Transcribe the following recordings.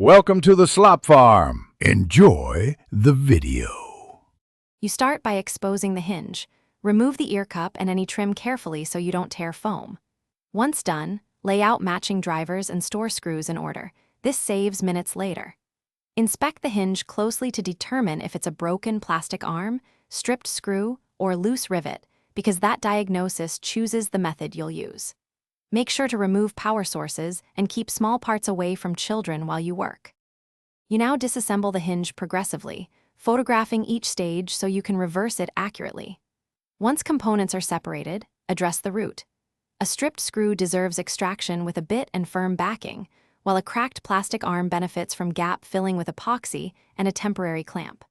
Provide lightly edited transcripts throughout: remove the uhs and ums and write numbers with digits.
Welcome to the Slop Farm. Enjoy the video. You start by exposing the hinge. Remove the ear cup and any trim carefully so you don't tear foam. Once done, lay out matching drivers and store screws in order. This saves minutes later. Inspect the hinge closely to determine if it's a broken plastic arm, stripped screw, or loose rivet, because that diagnosis chooses the method you'll use. Make sure to remove power sources and keep small parts away from children while you work. You now disassemble the hinge progressively, photographing each stage so you can reverse it accurately. Once components are separated, address the root. A stripped screw deserves extraction with a bit and firm backing, while a cracked plastic arm benefits from gap filling with epoxy and a temporary clamp.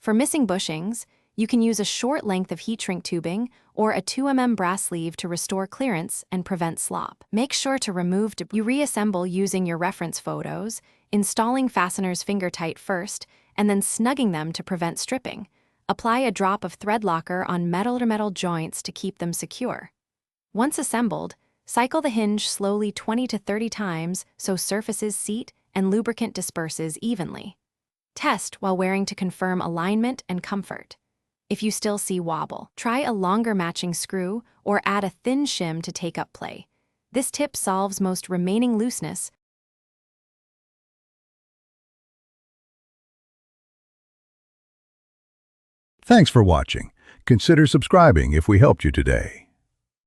For missing bushings, you can use a short length of heat shrink tubing or a 2mm brass sleeve to restore clearance and prevent slop. Make sure to remove debris. You reassemble using your reference photos, installing fasteners finger tight first, and then snugging them to prevent stripping. Apply a drop of thread locker on metal joints to keep them secure. Once assembled, cycle the hinge slowly 20 to 30 times so surfaces seat and lubricant disperses evenly. Test while wearing to confirm alignment and comfort. If you still see wobble, try a longer matching screw or add a thin shim to take up play. This tip solves most remaining looseness. Thanks for watching. Consider subscribing if we helped you today.